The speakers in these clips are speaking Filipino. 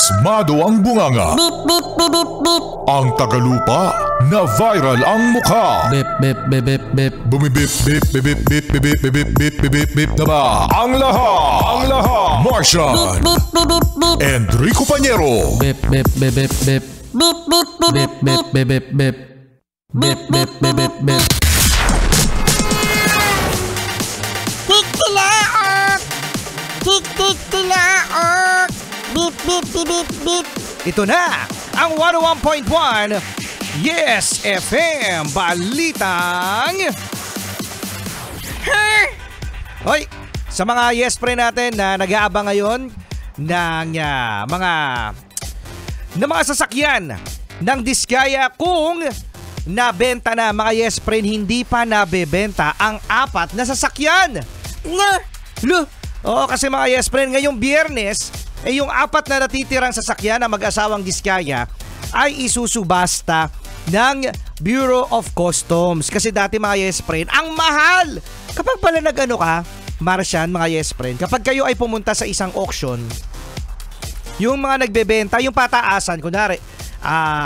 Pasmado ang bunganga. Beep, beep, beep, beep, beep. Ang tagalupa na viral ang mukha. Bip, bip, bip, bip, bip. Bumibip, bip, bip, bip, bip, bip, bip, bip, bip, bip, bip na ba? Ang lahat. Martian. Beep, beep, beep, beep. Enrico Pañero. Bip, bip, bip, bip, bip. Beep, beep, beep, Bip, bip, bip, bip, bip. Bip, bip, bip, bip, bip. Tik-tilaok! Tik-tik-tilaok! Beep, beep, beep, beep, beep. Ito na ang 101.1 Yes FM Balitang Hoy, sa mga Yes Pre natin na nag-aabang ngayon ng mga sasakyan ng Diskaya kung nabenta na mga Yes Pre, hindi pa nabebenta ang 4 na sasakyan. Oo, kasi mga Yes Pre, ngayong Biyernes, yung 4 na natitirang sasakyan na mag-asawang Diskaya ay isusubasta ng Bureau of Customs. Kasi dati mga Yes Friend, ang mahal! Kapag pala nag-ano ka, Martian, mga Yes Friend, kapag kayo ay pumunta sa isang auction, yung mga nagbebenta, yung pataasan, kunwari,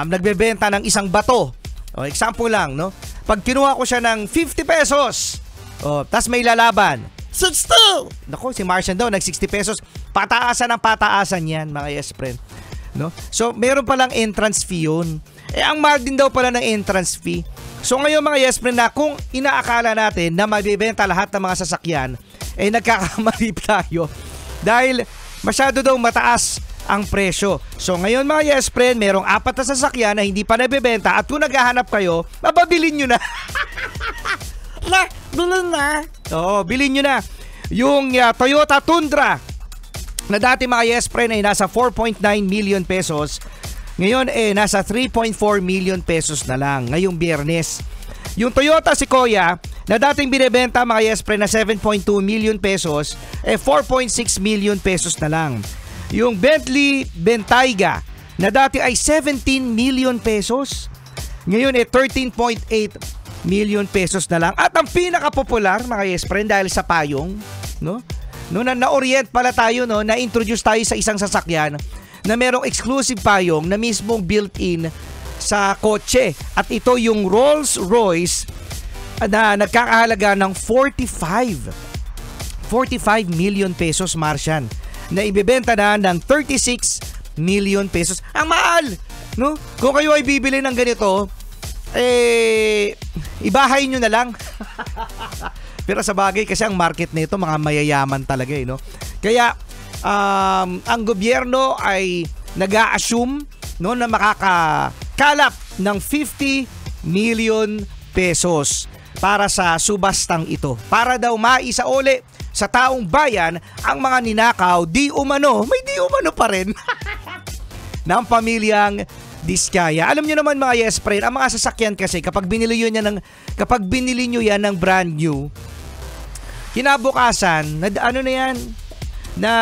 nagbebenta ng isang bato. O, example lang, no? Pag kinuha ko siya ng 50 pesos, tas may lalaban, 60! Nako, si Martian daw, nag 60 pesos. Pataasan ng pataasan yan, mga Yes Friend. No? So, meron palang entrance fee yun. Ang mahal din daw pala ng entrance fee. So, ngayon mga Yes Friend, na kung inaakala natin na mabibenta lahat ng mga sasakyan, nagkakamali tayo. Dahil masyado daw mataas ang presyo. So, ngayon mga Yes Friend, merong 4 na sasakyan na hindi pa nabibenta at kung naghahanap kayo, mababilin nyo na. Bilhin na. Oo, bilhin nyo na. Yung Toyota Tundra na dati mga Yes Friend ay nasa 4.9 million pesos. Ngayon nasa 3.4 million pesos na lang ngayong Biyernes. Yung Toyota Sequoia na dating binebenta mga Yes Friend na 7.2 million pesos 4.6 million pesos na lang. Yung Bentley Bentayga na dati ay 17 million pesos. Ngayon 13.8 million pesos na lang. At ang pinaka-popular mga Yes Friend dahil sa payong, no? No, na-orient pala tayo, no? Na-introduce tayo sa isang sasakyan na merong exclusive payong na mismong built-in sa kotse. At ito yung Rolls-Royce na nagkakahalaga ng 45 million pesos, Martian, na ibebenta na ng 36 million pesos. Ang mahal, no? Kung kayo ay bibili ng ganito, ibahay nyo na lang. Pero sa bagay kasi ang market nito mga mayayaman talaga, no? Kaya ang gobyerno ay nag-a-assume, no, na makakakalap ng 50 million pesos para sa subastang ito. Para daw maisauli sa taong bayan ang mga ninakaw, di umano pa rin ng pamilyang Diskaya. Alam niyo naman mga Yes Friend, ang mga sasakyan kasi kapag binili niyo yan ng brand new, kinabukasan, na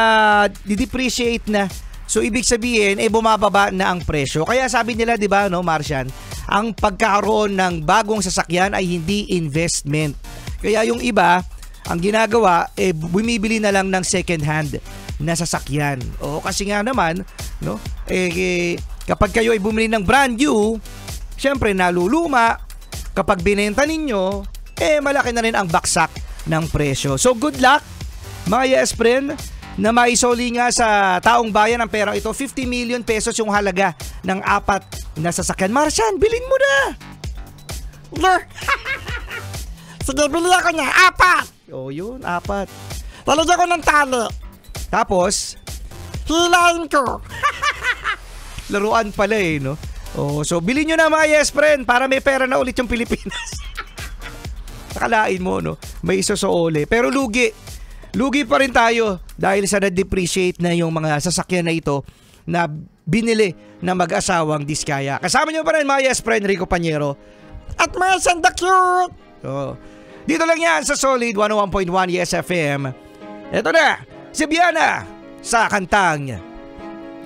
di-depreciate na. So ibig sabihin bumababa na ang presyo. Kaya sabi nila, 'di ba, no, Martian, ang pagkakaroon ng bagong sasakyan ay hindi investment. Kaya yung iba, ang ginagawa bumibili na lang ng second hand na sasakyan. O kasi nga naman, no, kapag kayo ay bumili ng brand new, syempre naluluma. Kapag binenta ninyo, malaki na rin ang baksak ng presyo. So good luck mga Yes Friend na maisoli nga sa taong bayan ang perang ito. 50 million pesos yung halaga ng 4 na sasakyan. Martian, bilhin mo na. Sige, bili ako niya. 4. Oh, yun, 4. Lalagyan ko ng tali. Tapos, hilahin ko. laruan pala, no? Oh, so bilhin nyo na mga Yes Friend para may pera na ulit yung Pilipinas. Nakalain mo, no? May isosoole. Pero lugi pa rin tayo dahil sa na-depreciate na yung mga sasakyan na ito na binili na mag-asawang Diskaya. Kasama nyo pa rin mga Yes Friend, Rico Pañero at mga Santa Cute. Oh. Dito lang yan sa Solid 101.1 Yes FM. Ito na, si Biana sa kantang,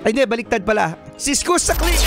ay hindi, baliktad pala, Siskus sa Click.